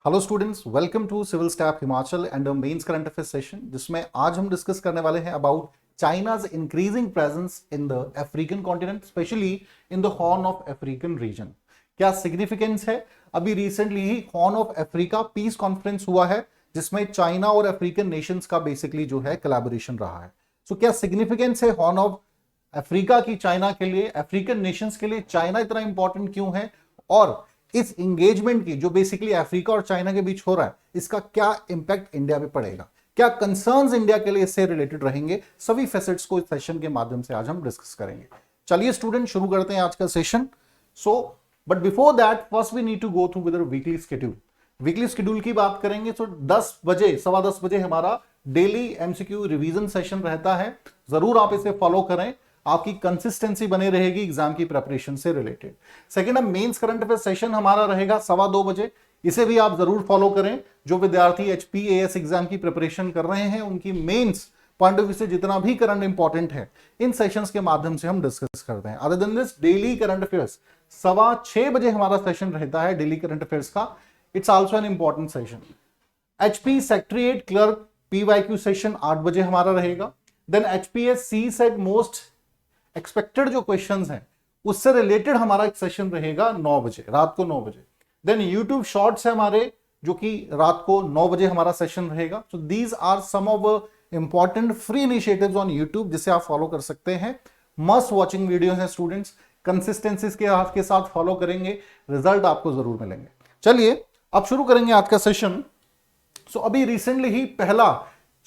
Hello students, welcome to civil staff Himachal and mains current affair session, जिसमें आज हम discuss करने वाले हैं about China's increasing presence in the African continent, specially in the horn of African region. क्या significance है? अभी recently ही horn of Africa peace conference हुआ है, जिसमें चाइना और अफ्रीकन नेशंस का बेसिकली जो है कोलैबोरेशन रहा है। सो क्या सिग्निफिकेंस है हॉर्न ऑफ अफ्रीका की चाइना के लिए, अफ्रीकन नेशंस के लिए चाइना इतना इंपॉर्टेंट क्यों है, और इस इंगेजमेंट की जो बेसिकली अफ्रीका और चाइना के बीच हो रहा है, इसका क्या इंपैक्ट इंडिया पे पड़ेगा, क्या कंसर्न्स इंडिया के लिए इससे रिलेटेड रहेंगे, सभी फैसेट्स को इस सेशन के माध्यम से आज हम डिस्कस करेंगे। चलिए स्टूडेंट, शुरू करते हैं आज का session. So but before that first we need to go through with weekly schedule. Weekly schedule की बात करेंगे तो 10 बजे, 10:15 बजे हमारा डेली एमसीक्यू रिवीजन सेशन रहता है। जरूर आप इसे फॉलो करें, आपकी कंसिस्टेंसी बनी रहेगी एग्जाम की प्रिपरेशन से रिलेटेड। सेकंड, अब मेंस करंट अफेयर सेशन हमारा रहेगा 2:15 बजे। इसे भी आप जरूर फॉलो करें। जो विद्यार्थी एचपीएएस एग्जाम की प्रिपरेशन कर रहे हैं, उनकी मेंस पॉइंट ऑफ व्यू से जितना भी करंट इंपॉर्टेंट है, इन सेशंस के माध्यम से हम डिस्कस करते हैं। Other than this, daily current affairs 6:15 बजे हमारा सेशन रहता है डेली करंट अफेयर्स का। It's also an important session. HP secretariat clerk PYQ session 8 बजे हमारा रहेगा। देन एचपीएस सी सेट मोस्ट एक्सपेक्टेड जो क्वेश्चंस हैं उससे रिलेटेड हमारा एक सेशन रहेगा 9 बजे, रात को 9 बजे। देन यूट्यूब शॉर्ट्स है हमारे, जो कि रात को 9 बजे हमारा सेशन रहेगा। So these are some of important free initiatives on YouTube, जिसे आप फॉलो कर सकते हैं। मस्ट वॉचिंग वीडियो है स्टूडेंट्स, कंसिस्टेंसी के साथ फॉलो करेंगे, रिजल्ट आपको जरूर मिलेंगे। चलिए अब शुरू करेंगे आज का सेशन। सो अभी रिसेंटली ही पहला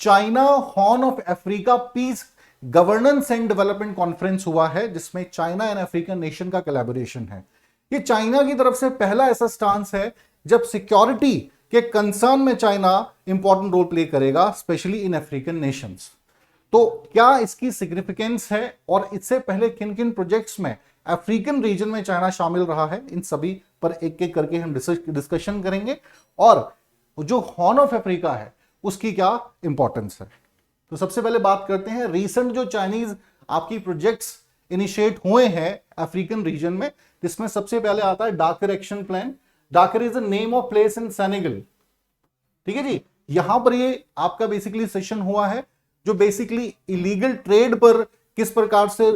China horn of Africa peace governance and development conference हुआ है, जिसमें चाइना एंड अफ्रीकन नेशन का कोलैबोरेशन है। ये चाइना की तरफ से पहला ऐसा स्टांस है जब सिक्योरिटी के कंसर्न में चाइना इंपॉर्टेंट रोल प्ले करेगा, स्पेशली इन अफ्रीकन नेशंस। तो क्या इसकी सिग्निफिकेंस है, और इससे पहले किन किन प्रोजेक्ट्स में अफ्रीकन रीजन में चाइना शामिल रहा है, इन सभी पर एक एक करके हम डिस्कशन करेंगे, और जो हॉर्न ऑफ अफ्रीका है उसकी क्या इंपॉर्टेंस है। तो सबसे पहले बात करते हैं रीसेंट जो चाइनीज आपकी प्रोजेक्ट्स इनिशिएट हुए हैं अफ्रीकन रीजन में, जिसमें सबसे पहले आता है Dakar action plan. Dakar is a name of place in Senegal. ठीक है जी, यहां पर ये आपका बेसिकली सेशन हुआ है, जो बेसिकली इलीगल ट्रेड पर किस प्रकार से,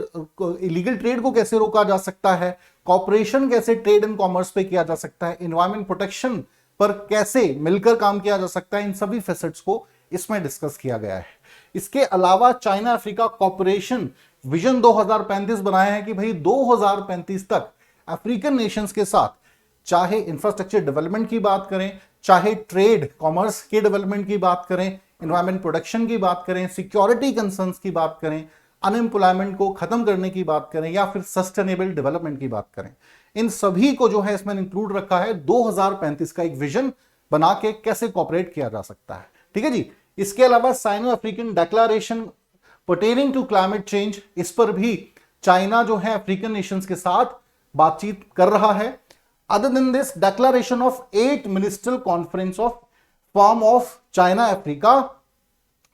इलीगल ट्रेड को कैसे रोका जा सकता है, कॉपरेशन कैसे ट्रेड एंड कॉमर्स पे किया जा सकता है, एनवायरमेंट प्रोटेक्शन पर कैसे मिलकर काम किया जा सकता है, इन सभी फैसेट्स को इसमें डिस्कस किया गया है। इसके अलावा चाइना अफ्रीका कॉपरेशन विजन 2035 बनाया है कि भाई 2035 तक अफ्रीकन नेशंस के साथ चाहे इंफ्रास्ट्रक्चर डेवलपमेंट की बात करें, चाहे ट्रेड कॉमर्स के डेवलपमेंट की बात करें, एनवायरमेंट प्रोटेक्शन की बात करें, सिक्योरिटी कंसर्न्स की बात करें, अनएम्प्लॉयमेंट को खत्म करने की बात करें, या फिर सस्टेनेबल डेवलपमेंट की बात करें, इन सभी को जो है इसमें इंक्लूड रखा है। 2035 का एक विजन बना के कैसे कॉपरेट किया जा सकता है। ठीक है जी। इसके अलावा Sino African declaration pertaining to climate change, इस पर भी चाइना जो है अफ्रीकन नेशंस के साथ बातचीत कर रहा है। Other than this, declaration of 8 ministerial conference of form of China Africa,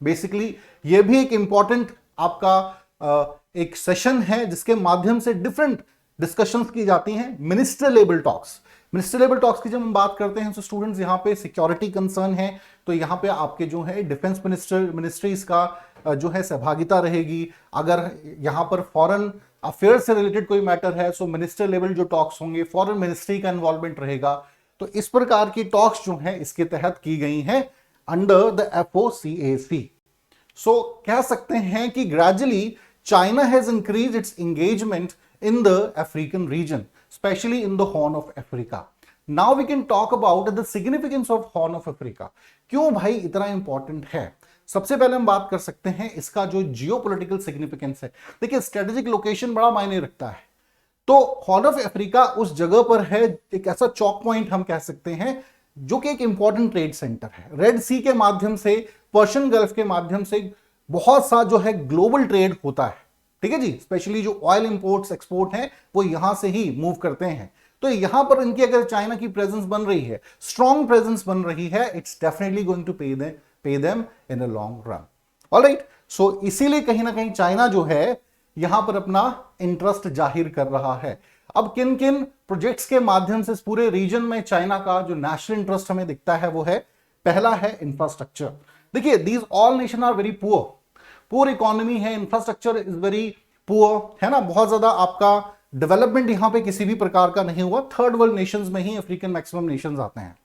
basically ये भी एक इंपॉर्टेंट आपका एक सेशन है, जिसके माध्यम से डिफरेंट डिस्कशंस की जाती हैं। Minister level talks, minister level talks की जब हम बात करते हैं तो स्टूडेंट्स यहाँ पे सिक्योरिटी कंसर्न है, तो यहाँ पे आपके जो है डिफेंस मिनिस्ट्रीज का जो है सहभागिता रहेगी। अगर यहाँ पर फॉरेन अफेयर्स से रिलेटेड कोई मैटर है, सो मिनिस्टर लेवल जो टॉक्स होंगे, फॉरेन मिनिस्ट्री का इन्वॉल्वमेंट रहेगा। तो इस प्रकार की टॉक्स जो है इसके तहत की गई हैं अंडर द FOCAC। सो कह सकते हैं कि gradually China has increase its engagement in the African region, especially in the Horn of Africa. Now we can talk about the significance of Horn of Africa. क्यों भाई इतना इंपॉर्टेंट है? सबसे पहले हम बात कर सकते हैं इसका जो जियोपॉलिटिकल सिग्निफिकेंस है। देखिए, स्ट्रेटेजिक लोकेशन बड़ा मायने रखता है। तो हॉर्न ऑफ अफ्रीका उस जगह पर है, एक ऐसा चौक पॉइंट हम कह सकते हैं, जो कि एक इंपॉर्टेंट ट्रेड सेंटर है। रेड सी के माध्यम से, पर्शियन गल्फ के माध्यम से बहुत सा जो है ग्लोबल ट्रेड होता है। ठीक है जी, स्पेशली जो ऑयल इंपोर्ट्स एक्सपोर्ट हैं वो यहां से ही मूव करते हैं। तो यहां पर इनकी अगर चाइना की प्रेजेंस बन रही है, स्ट्रॉन्ग प्रेजेंस बन रही है, it's definitely going to pay them in a long run. Alright, so इसीलिए कहीं ना कहीं चाइना जो है यहां पर अपना इंटरेस्ट जाहिर कर रहा है। अब किन किन प्रोजेक्ट्स के माध्यम से इस पूरे रीजन में चाइना का जो नेशनल इंटरेस्ट हमें दिखता है वो है, पहला है इंफ्रास्ट्रक्चर। देखिए these all nation are very poor economy है, इंफ्रास्ट्रक्चर इज वेरी पुअर, है ना, बहुत ज्यादा आपका डेवलपमेंट यहां पे किसी भी प्रकार का नहीं हुआ। थर्ड वर्ल्ड नेशंस में ही अफ्रीकन मैक्सिमम नेशंस आते हैं।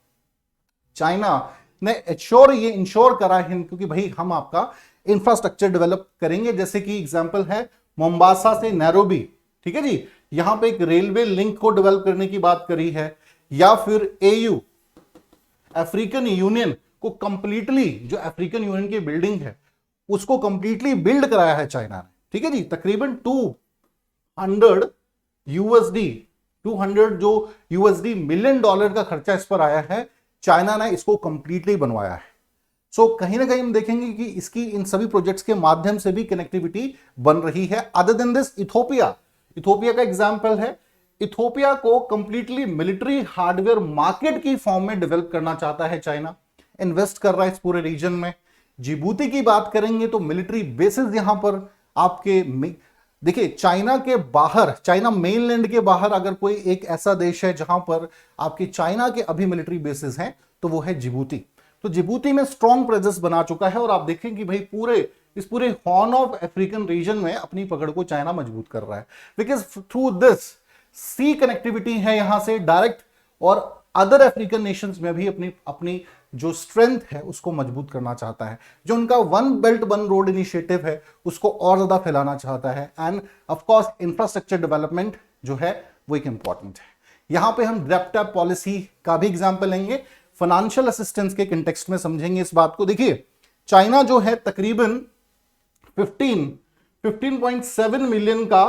चाइना ने ये इंश्योर करा है क्योंकि भाई हम आपका इंफ्रास्ट्रक्चर डेवलप करेंगे, जैसे कि एग्जांपल है मोम्बासा से नैरोबी, ठीक है जी, यहां पे एक रेलवे लिंक को डेवलप करने की बात करी है, या फिर एयू अफ्रीकन यूनियन को कंप्लीटली, जो अफ्रीकन यूनियन की बिल्डिंग है उसको कंप्लीटली बिल्ड कराया है चाइना ने, ठीक है जी। तकरीबन 200 यूएसडी 200 जो यूएसडी मिलियन डॉलर का खर्चा इस पर आया है, चाइना ने इसको कंप्लीटली बनवाया है। सो कहीं ना कहीं हम देखेंगे कि इसकी इन सभी प्रोजेक्ट्स के माध्यम से भी कनेक्टिविटी बन रही है। अदर देन दिस इथोपिया का एग्जांपल है, इथोपिया को कंप्लीटली मिलिट्री हार्डवेयर मार्केट की फॉर्म में डेवलप करना चाहता है चाइना, इन्वेस्ट कर रहा है इस पूरे रीजन में। जिबूती की बात करेंगे तो मिलिट्री बेसिस यहां पर आपके, देखिए चाइना के बाहर, चाइना मेनलैंड के बाहर अगर कोई एक ऐसा देश है जहां पर आपके चाइना के अभी मिलिट्री बेसिस हैं तो वो है जिबूती। तो जिबूती में स्ट्रॉन्ग प्रेजेंस बना चुका है और आप देखें कि भाई इस पूरे हॉर्न ऑफ अफ्रीकन रीजन में अपनी पकड़ को चाइना मजबूत कर रहा है, because through this sea connectivity है यहां से डायरेक्ट, और अदर अफ्रीकन नेशंस में भी अपनी जो स्ट्रेंथ है उसको मजबूत करना चाहता है। जो उनका one belt one road initiative है उसको और ज्यादा फैलाना चाहता है। And of course infrastructure development जो है वो एक इंपॉर्टेंट है। यहां पे हम ड्रेप्टैप पॉलिसी का भी एग्जांपल लेंगे, फाइनेंशियल असिस्टेंस के कंटेक्स्ट में समझेंगे इस बात को। देखिए चाइना जो है तकरीबन 15.7 मिलियन का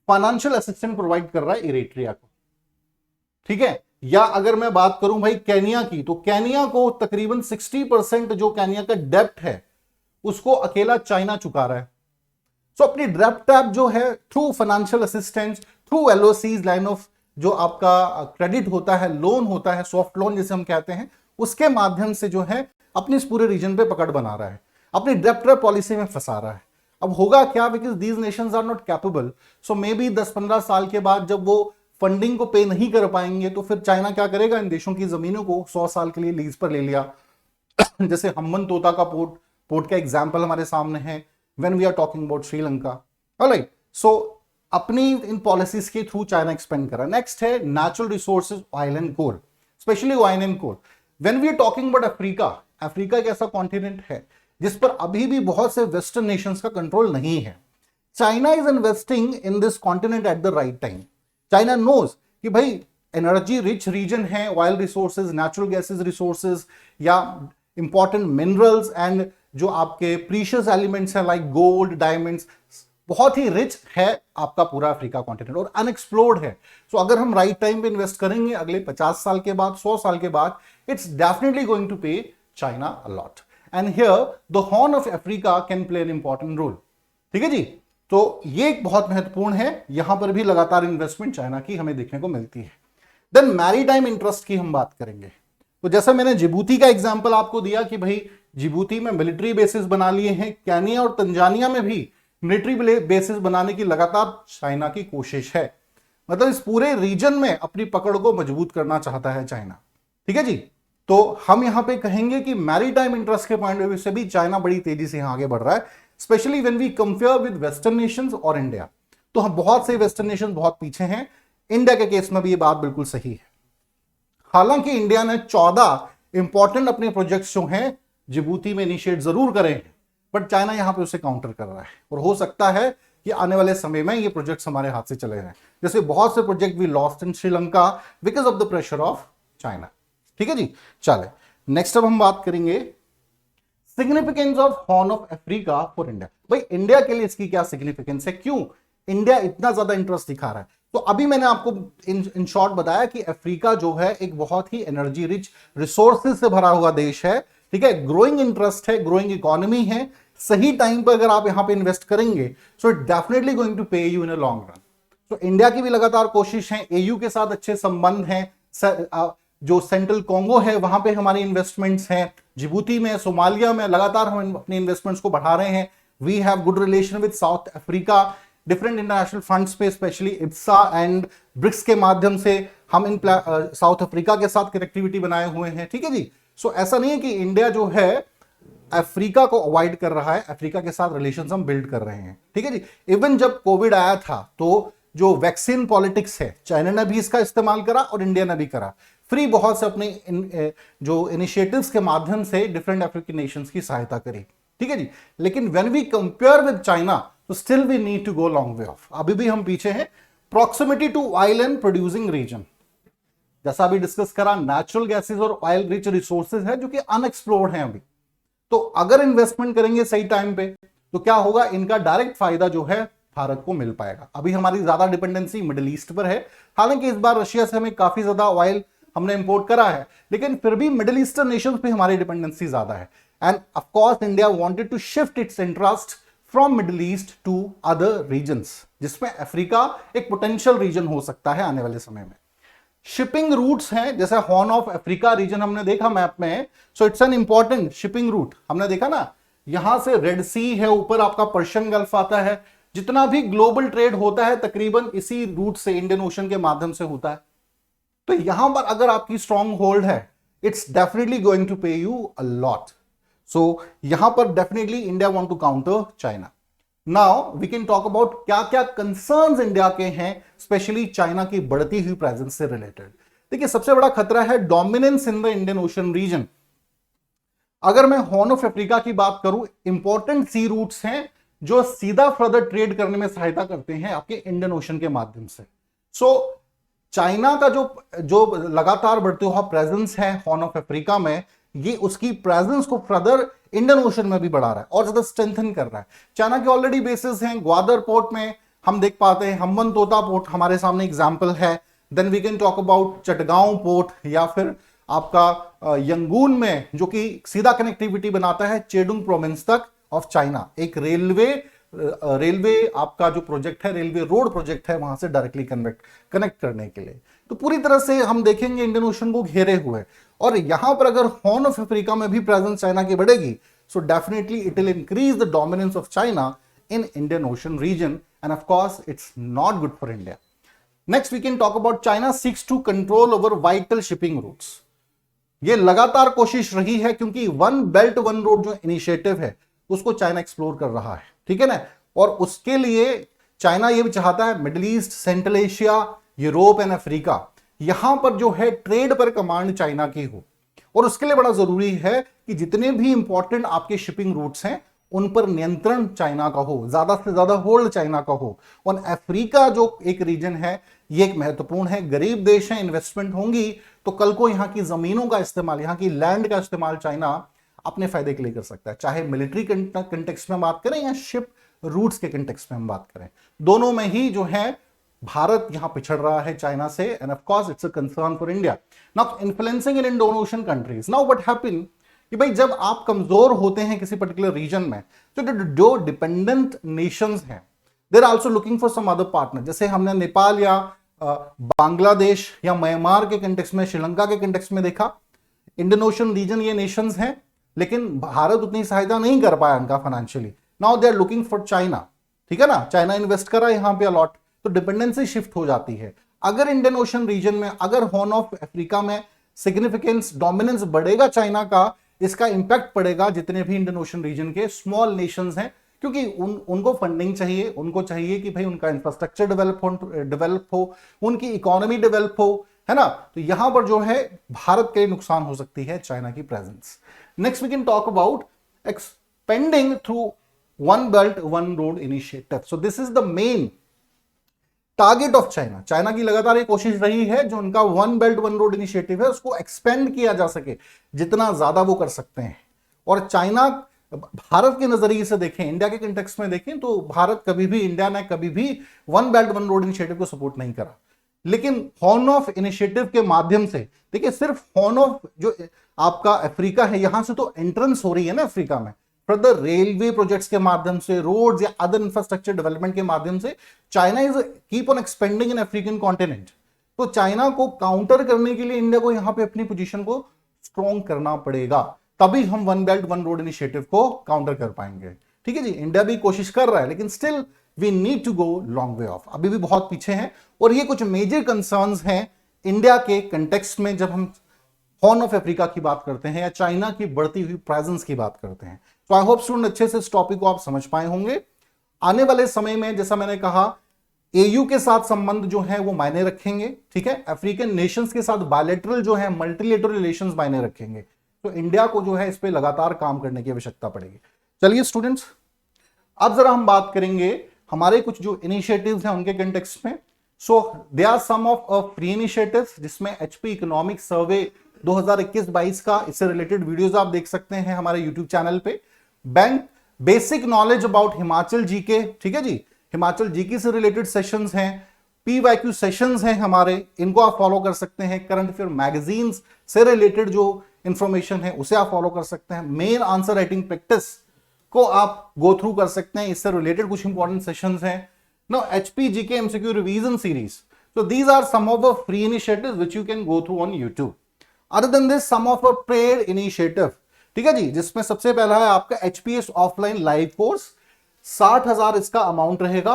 फाइनेंशियल असिस्टेंस प्रोवाइड कर रहा है इरिट्रिया को, ठीक है। या अगर मैं बात करूं भाई केनिया की, तो केनिया को तकरीबन 60% जो केनिया का डेब्ट है उसको अकेला चाइना चुका रहा है। सो अपनी ड्रेप्टैप जो है through financial assistance, through LOCs, line of जो आपका क्रेडिट होता है, लोन होता है, सॉफ्ट लोन जिसे हम कहते हैं, उसके माध्यम से जो है अपने इस पूरे रीजन पे पकड़ बना रहा है, अपनी ड्रेप्टैप पॉलिसी में फंसा रहा है। अब होगा क्या, because these nations are not capable, so may be 10-15 साल के बाद जब वो फंडिंग को पे नहीं कर पाएंगे तो फिर चाइना क्या करेगा, इन देशों की जमीनों को 100 साल के लिए लीज पर ले लिया। जैसे हम्बन तोता का पोर्ट का एग्जांपल हमारे सामने है when we are talking about Sri Lanka. Alright, so अपनी इन पॉलिसीज के थ्रू चाइना एक्सपेंड कर रहा है। नेक्स्ट है natural resources, oil and coal, specially oil and coal. When we are talking about Africa एक ऐसा कॉन्टिनेंट है जिस पर अभी भी बहुत से वेस्टर्न नेशंस का कंट्रोल नहीं है। China is investing in this continent at the right time. China knows कि भाई एनर्जी रिच रीजन है, oil resources, natural gases resources, या इंपॉर्टेंट मिनरल्स एंड जो आपके प्रीशियस एलिमेंट्स हैं लाइक गोल्ड, डायमंड्स, बहुत ही रिच है आपका पूरा अफ्रीका कॉन्टिनेंट और अनएक्सप्लोर्ड है। सो अगर हम राइट टाइम पे इन्वेस्ट करेंगे अगले 50 साल के बाद, 100 साल के बाद, it's definitely going to pay China a lot. And here the horn of Africa can play an important role, ठीक है जी। तो ये एक बहुत महत्वपूर्ण है, यहां पर भी लगातार इन्वेस्टमेंट चाइना की हमें देखने को मिलती है। देन मैरीटाइम इंटरेस्ट की हम बात करेंगे, तो जैसा मैंने जिबूती का एग्जांपल आपको दिया कि भाई जिबूती में मिलिट्री बेसिस बना लिए हैं, केनिया और तंजानिया में भी मिलिट्री बेसिस बनाने की लगातार चाइना की कोशिश है। मतलब इस पूरे रीजन में अपनी पकड़ को मजबूत करना चाहता है चाइना, ठीक है जी। तो हम यहां पे कहेंगे कि मैरीटाइम इंटरेस्ट के पॉइंट ऑफ व्यू से भी चाइना बड़ी तेजी से यहां आगे बढ़ रहा है, specially when we compare with western nations और इंडिया। तो हम बहुत से वेस्टर्न नेशन बहुत पीछे हैं, इंडिया के केस में भी ये बात बिल्कुल सही है। हालांकि इंडिया ने 14 इंपॉर्टेंट अपने प्रोजेक्ट्स जो हैं जिबूती में इनिशिएट जरूर करे हैं, बट चाइना यहां पे उसे काउंटर कर रहा है और हो सकता है कि आने वाले समय में ये प्रोजेक्ट्स हमारे हाथ से चले जाएं। जैसे बहुत से project we lost in Sri Lanka because of the pressure of China, ठीक है जी। चले नेक्स्ट अब हम बात करेंगे significance of horn of Africa for India. भाई इंडिया के लिए इसकी क्या सिग्निफिकेंस है, क्यों इंडिया इतना ज्यादा इंटरेस्ट दिखा रहा है। तो अभी मैंने आपको इन शॉर्ट बताया कि अफ्रीका जो है एक बहुत ही एनर्जी रिच रिसोर्सेज से भरा हुआ देश है, ठीक है, ग्रोइंग इंटरेस्ट है, ग्रोइंग इकोनॉमी है। सही टाइम पर अगर आप यहां पे इन्वेस्ट करेंगे so it definitely going to pay you in a long run. तो इंडिया की भी लगातार कोशिश है, एयू के साथ अच्छे संबंध हैं, जो सेंट्रल कॉन्गो है वहां पे हमारी इन्वेस्टमेंट्स हैं, जिबूती में, सोमालिया में लगातार हम अपने इन्वेस्टमेंट्स को बढ़ा रहे हैं। We have good relation with South Africa different international funds पे, स्पेशली इप्सा एंड ब्रिक्स के माध्यम से हम इन साउथ अफ्रीका के साथ कनेक्टिविटी बनाए हुए हैं, ठीक है जी। सो ऐसा नहीं है कि इंडिया जो है अफ्रीका को अवॉइड कर रहा है, अफ्रीका के साथ रिलेशंस हम बिल्ड कर रहे हैं, ठीक है जी। इवन जब कोविड आया था तो जो वैक्सीन पॉलिटिक्स है, चाइना ने भी इसका इस्तेमाल करा और इंडिया ने भी करा, फ्री बहुत से अपने जो इनिशिएटिव्स के माध्यम से डिफरेंट अफ्रीकन नेशंस की सहायता करी, ठीक है जी। लेकिन when we compare with China तो still we need to go long way of, अभी भी हम पीछे हैं। Proximity to oil and producing region, जैसा अभी डिस्कस करा, नेचुरल गैसेस और ऑयल रिच रिसोर्सेज है जो कि अनएक्सप्लोर्ड हैं अभी। तो अगर इन्वेस्टमेंट करेंगे सही टाइम पे तो क्या होगा, इनका डायरेक्ट फायदा जो है भारत को मिल पाएगा। अभी हमारी ज्यादा डिपेंडेंसी मिडिल ईस्ट पर है, हालांकि इस बार रशिया से हमें काफी ज्यादा ऑयल हमने इंपोर्ट करा है, लेकिन फिर भी मिडिल ईस्टर्न नेशंस पे हमारी डिपेंडेंसी ज्यादा है। And of course India wanted to shift its interest from middle east to other regions, जिसमें अफ्रीका एक पोटेंशियल रीजन हो सकता है आने वाले समय में। शिपिंग रूट्स हैं, जैसे हॉर्न ऑफ अफ्रीका रीजन हमने देखा मैप में, so it's an important shipping root. हमने देखा ना, यहां से रेड सी है, ऊपर आपका पर्शियन गल्फ आता है, जितना भी ग्लोबल ट्रेड होता है तकरीबन इसी रूट से, इंडियन ओशन के माध्यम से होता है। तो यहां पर अगर आपकी स्ट्रॉन्ग होल्ड है, it's definitely going to pay you a lot. So यहां पर definitely India want to counter China. Now we can talk about क्या क्या कंसर्न्स इंडिया के हैं, स्पेशली चाइना की बढ़ती हुई प्रेजेंस से रिलेटेड। देखिए, सबसे बड़ा खतरा है dominance in the Indian Ocean region. अगर मैं हॉर्न ऑफ अफ्रीका की बात करूं, इंपॉर्टेंट सी रूट्स हैं जो सीधा फर्दर ट्रेड करने में सहायता करते हैं आपके इंडियन ओशन के माध्यम से। सो चाइना का जो लगातार बढ़ते हुआ प्रेजेंस है हॉर्न ऑफ अफ्रीका में, ये उसकी प्रेजेंस को फर्दर इंडियन ओशन में भी बढ़ा रहा है और ज्यादा स्ट्रेंथन कर रहा है। चाइना के ऑलरेडी बेसिस हैं, ग्वादर पोर्ट में हम देख पाते हैं, हम्बनतोता पोर्ट हमारे सामने एग्जांपल है। Then we can talk about Chittagong port, या फिर आपका यंगून में, जो कि सीधा कनेक्टिविटी बनाता है चेडुंग प्रोविंस तक ऑफ चाइना। एक रेलवे आपका जो प्रोजेक्ट है, रेलवे रोड प्रोजेक्ट है, वहां से डायरेक्टली कनेक्ट करने के लिए। तो पूरी तरह से हम देखेंगे इंडियन ओशन को घेरे हुए। और यहां पर अगर हॉर्न ऑफ अफ्रीका में भी प्रेजेंस चाइना की बढ़ेगी, so definitely it will increase the dominance of China in Indian Ocean region, and of course it's not good for India. Next we can talk about China seeks to control over vital shipping routes. ये लगातार कोशिश रही है, क्योंकि one belt one road जो initiative है उसको China explore कर रहा है, ठीक है ना। और उसके लिए चाइना ये भी चाहता है middle east, central Asia, Europe and Africa, यहां पर जो है ट्रेड पर कमांड चाइना की हो। और उसके लिए बड़ा जरूरी है कि जितने भी इंपॉर्टेंट आपके शिपिंग रूट्स हैं उन पर नियंत्रण चाइना का हो, ज्यादा से ज्यादा होल्ड चाइना का हो। और अफ्रीका जो एक रीजन है, ये एक महत्वपूर्ण है, गरीब देश है, इन्वेस्टमेंट होंगी तो कल को यहाँ की जमीनों का इस्तेमाल, यहाँ की लैंड का इस्तेमाल चाइना अपने फायदे के लिए कर सकता है, चाहे मिलिट्री कंटेक्स्ट में बात करें या शिप रूट्स के कंटेक्स्ट में हम बात करें। दोनों में ही जो है भारत यहां पिछड़ रहा है चाइना से, and of course it's a concern for India. Now influencing in Indo ocean countries, now what happen कि भाई जब आप कमजोर होते हैं किसी पर्टिकुलर रीजन में, तो जो डिपेंडेंट नेशंस हैं they are also looking for some other partner. जैसे हमने नेपाल या बांग्लादेश या म्यांमार के कंटेक्स्ट में, श्रीलंका के कंटेक्स्ट में देखा, इंडियन ओशन रीजन ये नेशंस हैं, लेकिन भारत उतनी सहायता नहीं कर पाया उनका financially. Now they are looking for China, ठीक है ना, चाइना इन्वेस्ट करा यहां पे अलॉट, तो डिपेंडेंसी शिफ्ट हो जाती है। अगर इंडियन ओशन रीजन में, अगर हॉर्न ऑफ अफ्रीका में सिग्निफिकेंस, डोमिनेंस बढ़ेगा चाइना का, इसका इंपैक्ट पड़ेगा जितने भी इंडियन ओशन रीजन के स्मॉल नेशंस हैं, क्योंकि उनको फंडिंग चाहिए, उनको चाहिए कि भाई उनका इंफ्रास्ट्रक्चर डेवलप हो, उनकी इकोनॉमी डेवलप हो, है ना। तो यहां पर जो है भारत के नुकसान हो सकती है चाइना की presence. Next we can talk about expanding through one belt one road initiative. So this is the main target of China. China की लगातार ये कोशिश रही है, जो उनका one belt one road initiative है उसको एक्सपेंड किया जा सके, जितना ज्यादा वो कर सकते हैं। और चाइना, भारत के नजरिए से देखें, इंडिया के कंटेक्स्ट में देखें, तो भारत कभी भी, इंडिया ने कभी भी one belt one road initiative को सपोर्ट नहीं करा। लेकिन हॉर्न ऑफ इनिशिएटिव के माध्यम से, देखिए सिर्फ हॉर्न ऑफ जो आपका अफ्रीका है, यहां से तो एंट्रेंस हो रही है ना अफ्रीका में, फर्दर रेलवे प्रोजेक्ट्स के माध्यम से, रोड्स या अदर इंफ्रास्ट्रक्चर डेवलपमेंट के माध्यम से China is keep on expanding in African continent. तो चाइना को काउंटर करने के लिए इंडिया को यहां पे अपनी पोजीशन को स्ट्रॉन्ग करना पड़ेगा, तभी हम one belt one road initiative को काउंटर कर पाएंगे। ठीक है जी, इंडिया भी कोशिश कर रहा है, लेकिन still we need to go long way of, अभी भी बहुत पीछे हैं। और ये कुछ मेजर कंसर्न्स हैं इंडिया के कंटेक्स्ट में जब हम हॉर्न ऑफ अफ्रीका की बात करते हैं या चाइना की बढ़ती हुई प्रेजेंस की बात करते हैं। तो आई होप स्टूडेंट अच्छे से इस टॉपिक को आप समझ पाए होंगे। आने वाले समय में जैसा मैंने कहा एयू के साथ संबंध जो है वो मायने रखेंगे, ठीक है। अफ्रीकन नेशंस के साथ बायलैटरल जो है मल्टीलेटरल रिलेशंस मायने रखेंगे। तो इंडिया को जो है इस पे लगातार काम करने की आवश्यकता पड़ेगी। चलिए स्टूडेंट्स, अब जरा हम बात करेंगे हमारे कुछ जो इनिशिएटिव्स हैं उनके कंटेक्स्ट में। So they are some of free initiatives, जिसमें एचपी इकोनॉमिक सर्वे 2021-22 का, इससे रिलेटेड वीडियोस आप देख सकते हैं हमारे यूट्यूब चैनल पे। Bank basic knowledge about Himachal GK, ठीक है जी, हिमाचल जीके से रिलेटेड सेशंस हैं। पीवाईक्यू सेशंस हैं हमारे, इनको आप फॉलो कर सकते हैं। करंट अफेयर मैगजीन्स से रिलेटेड जो इंफॉर्मेशन है उसे आप फॉलो कर सकते हैं। मेन आंसर राइटिंग प्रैक्टिस को आप गो थ्रू कर सकते हैं, इससे रिलेटेड कुछ इंपॉर्टेंट सेशंस हैं। Now HP GK MCQ revision series, so these are some of the free initiatives which you can go through on YouTube. Other than this, some of a paid initiative, ठीक है जी, जिसमें सबसे पहला है आपका HPS offline live course. 60,000 इसका amount रहेगा।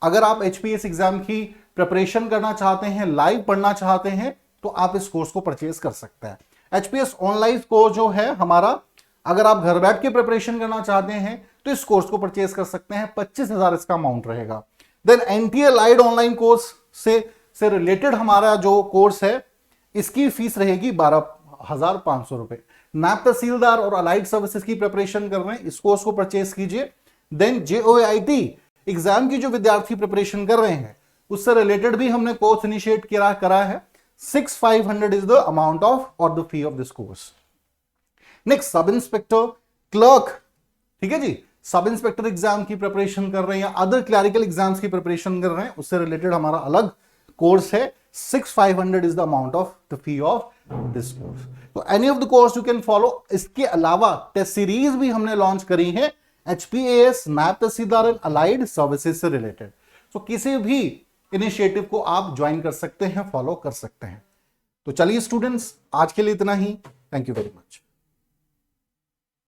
अगर आप एचपीएस एग्जाम की प्रिपरेशन करना चाहते हैं, लाइव पढ़ना चाहते हैं, तो आप इस कोर्स को परचेज कर सकते हैं। एचपीएस ऑनलाइन कोर्स जो है हमारा, अगर आप घर बैठ के प्रिपरेशन करना चाहते हैं तो इस कोर्स को परचेज कर सकते हैं। 25,000 इसका अमाउंट रहेगा। देन एनटीए लाइड ऑनलाइन कोर्स से रिलेटेड हमारा जो कोर्स है, इसकी फीस रहेगी 12,500 रुपए। नायब तहसीलदार और अलाइड सर्विसेज की प्रिपरेशन कर रहे हैं, इस कोर्स को परचेज कीजिए। देन जेओआईटी एग्जाम की जो विद्यार्थी प्रिपरेशन कर रहे हैं, उससे रिलेटेड भी हमने कोर्स इनिशिएट करा है। 6,500 इज द अमाउंट ऑफ और the fee of this course. Next sub inspector clerk, ठीक है जी, सब इंस्पेक्टर एग्जाम की प्रिपरेशन कर रहे हैं या अदर क्लरिकल एग्जाम्स की प्रिपरेशन कर रहे हैं, उससे रिलेटेड हमारा अलग कोर्स है। 6,500 is the amount of the fee of this course. तो any of the course you can follow. इसके अलावा टेस्ट सीरीज भी हमने लॉन्च करी है एचपीएएस, नायब तहसीलदार एंड अलाइड सर्विसेज से रिलेटेड। तो किसी भी इनिशिएटिव को आप ज्वाइन कर सकते हैं, फॉलो कर सकते हैं। तो चलिए स्टूडेंट्स, आज के लिए इतना ही। Thank you very much.